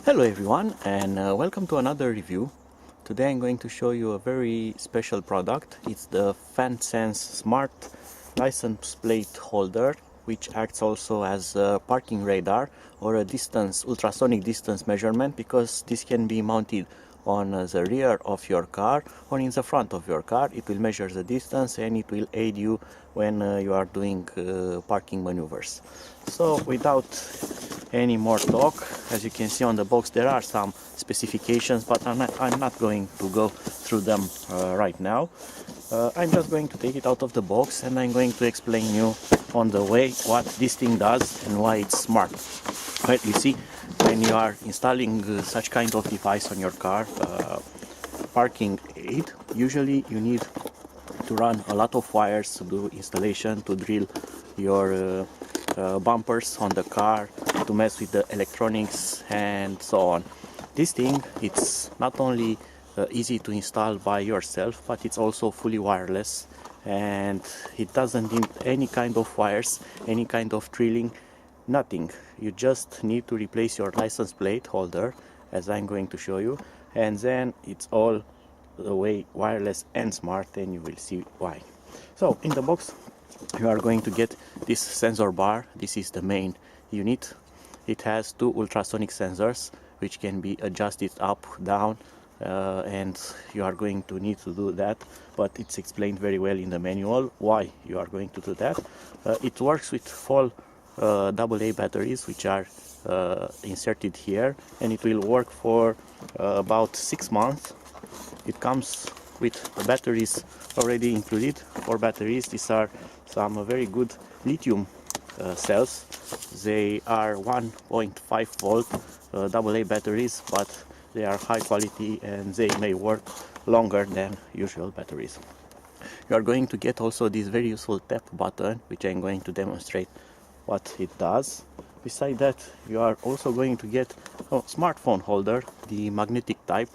Hello everyone, and welcome to another review. Today I'm going to show you a very special product. It's the FenSens Smart License Plate Holder, which acts also as a parking radar or a ultrasonic distance measurement, because this can be mounted on the rear of your car or in the front of your car. It will measure the distance and it will aid you when you are doing parking maneuvers. So without any more talk, as you can see on the box there are some specifications, but I'm not going to go through them right now. I'm just going to take it out of the box and I'm going to explain you on the way what this thing does and why it's smart. Well, you see, when you are installing such kind of device on your car, parking aid, usually you need to run a lot of wires to do installation, to drill your bumpers on the car, to mess with the electronics and so on. This thing, it's not only easy to install by yourself, but it's also fully wireless, and it doesn't need any kind of wires, any kind of drilling, nothing. You just need to replace your license plate holder, as I'm going to show you, and then it's all the way wireless and smart, and you will see why. So in the box you are going to get this sensor bar. This is the main unit. It has two ultrasonic sensors which can be adjusted up, down, and you are going to need to do that, but it's explained very well in the manual why you are going to do that. It works with full AA batteries, which are inserted here, and it will work for about 6 months. It comes with the batteries already included, 4 batteries. These are some very good lithium cells. They are 1.5 volt AA batteries, but they are high quality and they may work longer than usual batteries. You are going to get also this very useful tap button, which I'm going to demonstrate what it does. Beside that, you are also going to get a smartphone holder, the magnetic type.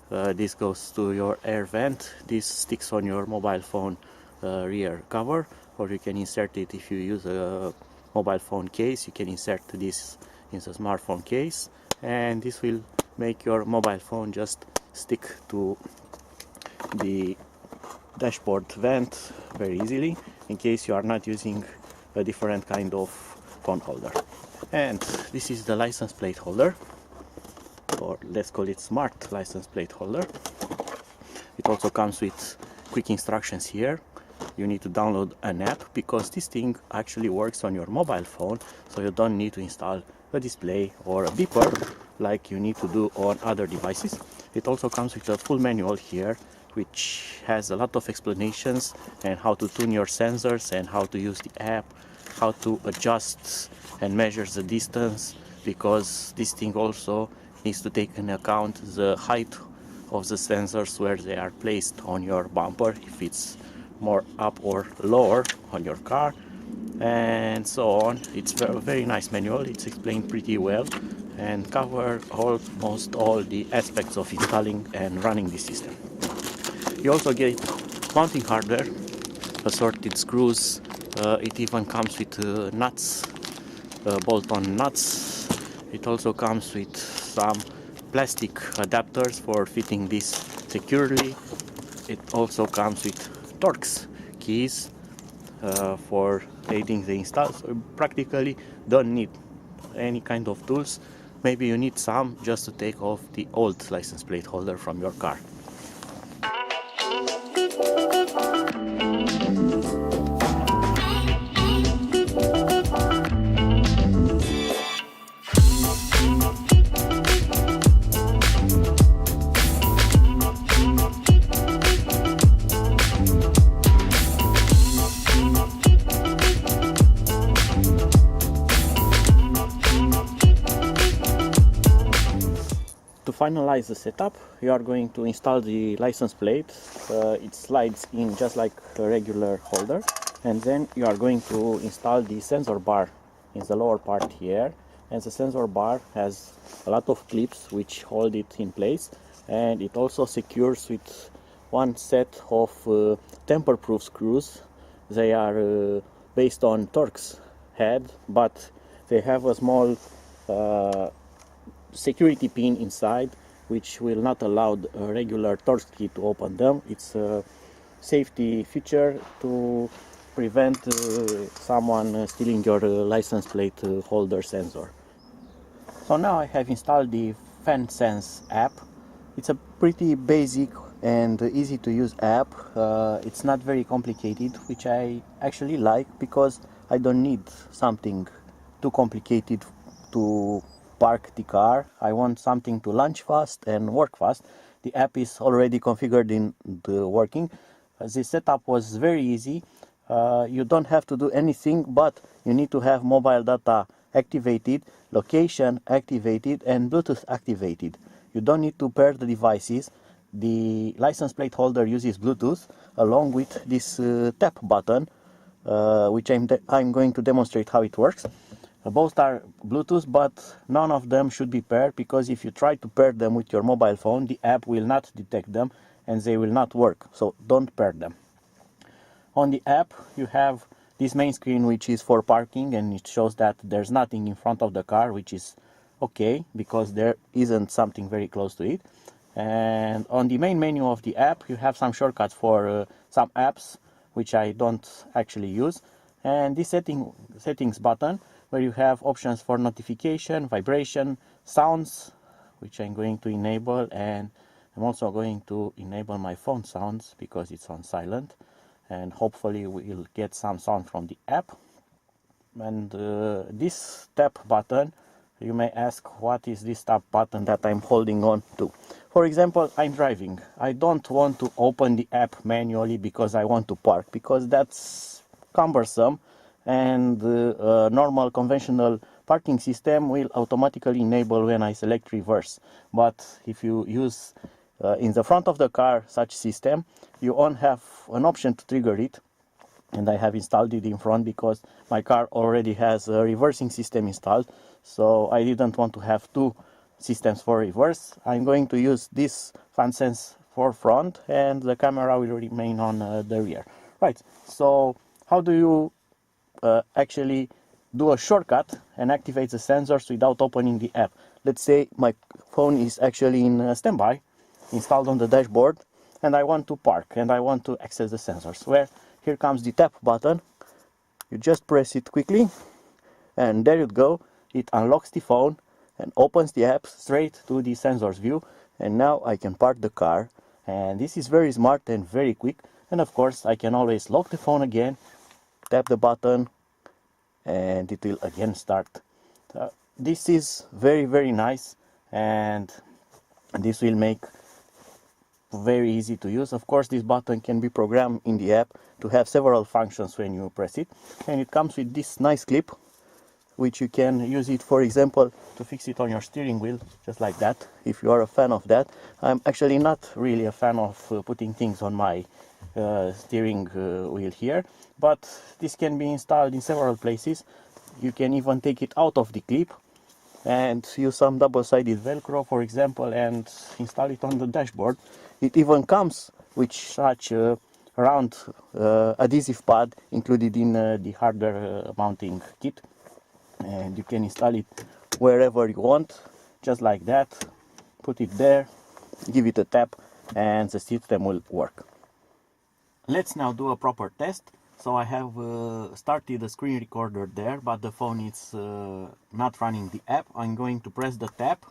This goes to your air vent. This sticks on your mobile phone rear cover, or you can insert it if you use a mobile phone case. You can insert this in the smartphone case, and this will make your mobile phone just stick to the dashboard vent very easily, in case you are not using a different kind of phone holder. And this is the license plate holder, or let's call it smart license plate holder. It also comes with quick instructions here. You need to download an app, because this thing actually works on your mobile phone, so you don't need to install a display or a beeper like you need to do on other devices. It also comes with a full manual here, which has a lot of explanations and how to tune your sensors and how to use the app, how to adjust and measure the distance, because this thing also needs to take into account the height of the sensors where they are placed on your bumper, if it's more up or lower on your car, and so on. It's a very nice manual. It's explained pretty well and cover almost all the aspects of installing and running the system. You also get mounting hardware, assorted screws. It even comes with nuts, bolt-on nuts. It also comes with some plastic adapters for fitting this securely. It also comes with Torx keys for aiding the install. So you practically don't need any kind of tools. Maybe you need some just to take off the old license plate holder from your car. To finalize the setup, you are going to install the license plate. It slides in just like a regular holder, and then you are going to install the sensor bar in the lower part here, and the sensor bar has a lot of clips which hold it in place, and it also secures with one set of tamper-proof screws. They are based on Torx head, but they have a small security pin inside, which will not allow a regular Torx key to open them. It's a safety feature to prevent someone stealing your license plate holder sensor. So now I have installed the FenSens app. It's a pretty basic and easy to use app. It's not very complicated, which I actually like, because I don't need something too complicated to park the car. I want something to launch fast and work fast. The app is already configured in the working. The setup was very easy. You don't have to do anything, but you need to have mobile data activated, location activated, and Bluetooth activated. You don't need to pair the devices. The license plate holder uses Bluetooth along with this tap button, which I'm going to demonstrate how it works. Both are Bluetooth, but none of them should be paired, because if you try to pair them with your mobile phone, the app will not detect them and they will not work. So don't pair them. On the app, you have this main screen, which is for parking, and it shows that there's nothing in front of the car, which is okay, because there isn't something very close to it. And on the main menu of the app, you have some shortcuts for some apps, which I don't actually use. And this settings button, where you have options for notification, vibration, sounds, which I'm going to enable, and I'm also going to enable my phone sounds because it's on silent, and hopefully we'll get some sound from the app. And this tap button, you may ask, what is this tap button that I'm holding on to? For example, I'm driving. I don't want to open the app manually because I want to park, because that's cumbersome, and the normal conventional parking system will automatically enable when I select reverse. But if you use in the front of the car such system, you won't have an option to trigger it, and I have installed it in front because my car already has a reversing system installed, so I didn't want to have two systems for reverse. I'm going to use this FenSens for front, and the camera will remain on the rear. Right, so how do you actually do a shortcut and activate the sensors without opening the app? Let's say my phone is actually in standby, installed on the dashboard, and I want to park and I want to access the sensors. Where here comes the tap button. You just press it quickly, and there you go. It unlocks the phone and opens the app straight to the sensors view, and now I can park the car. And this is very smart and very quick. And of course, I can always lock the phone again, tap the button, and it will again start. This is very, very nice, and this will make very easy to use. Of course, this button can be programmed in the app to have several functions when you press it, and it comes with this nice clip, which you can use it, for example, to fix it on your steering wheel, just like that, if you are a fan of that. I'm actually not really a fan of putting things on my steering wheel here, but this can be installed in several places. You can even take it out of the clip and use some double-sided Velcro, for example, and install it on the dashboard. It even comes with such a round adhesive pad included in the hardware mounting kit, and you can install it wherever you want, just like that. Put it there, give it a tap, and the system will work. Let's now do a proper test. So I have started the screen recorder there, but the phone is not running the app. I'm going to press the tap,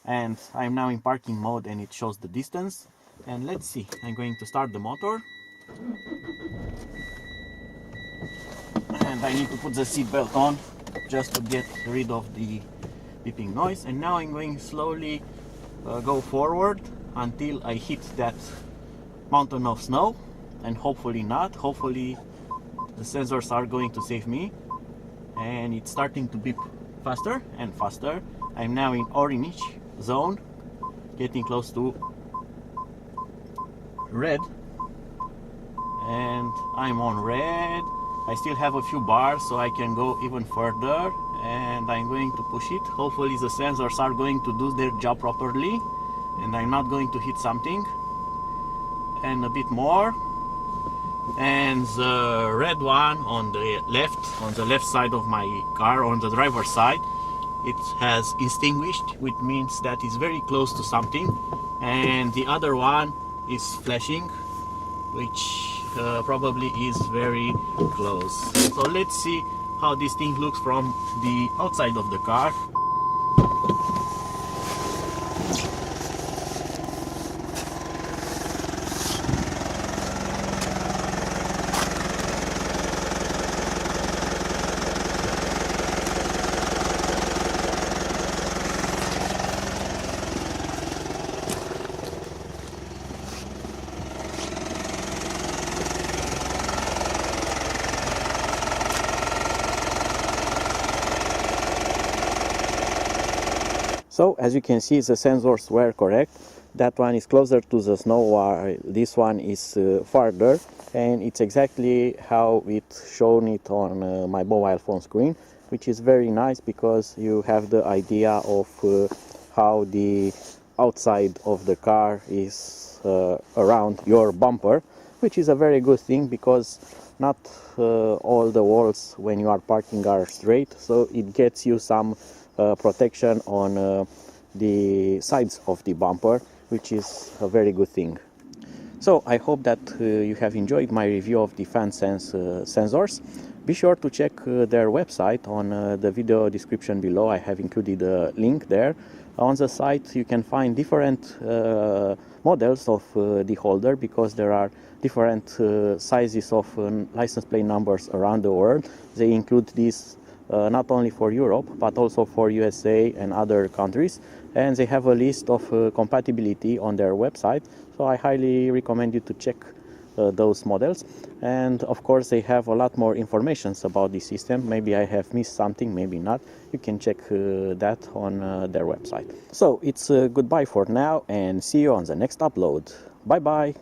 and I'm now in parking mode, and it shows the distance. And let's see, I'm going to start the motor, and I need to put the seat belt on just to get rid of the beeping noise. And now I'm going slowly go forward until I hit that mountain of snow, and hopefully not. Hopefully the sensors are going to save me, and it's starting to beep faster and faster. I'm now in orange zone, getting close to red, and I'm on red. I still have a few bars, so I can go even further, and I'm going to push it. Hopefully the sensors are going to do their job properly, and I'm not going to hit something. And a bit more, and the red one on the left side of my car, on the driver's side, it has extinguished, which means that it's very close to something, and the other one is flashing, which probably is very close. So let's see how this thing looks from the outside of the car. So as you can see, the sensors were correct. That one is closer to the snow, while this one is farther, and it's exactly how it's shown it on my mobile phone screen, which is very nice because you have the idea of how the outside of the car is around your bumper, which is a very good thing because not all the walls when you are parking are straight, so it gets you some protection on the sides of the bumper, which is a very good thing. So I hope that you have enjoyed my review of the FenSens sensors. Be sure to check their website on the video description below. I have included a link there. On the site you can find different models of the holder, because there are different sizes of license plate numbers around the world. They include these not only for Europe but also for USA and other countries, and they have a list of compatibility on their website, so I highly recommend you to check those models. And of course they have a lot more information about the system. Maybe I have missed something, maybe not. You can check that on their website. So it's goodbye for now, and see you on the next upload. Bye bye.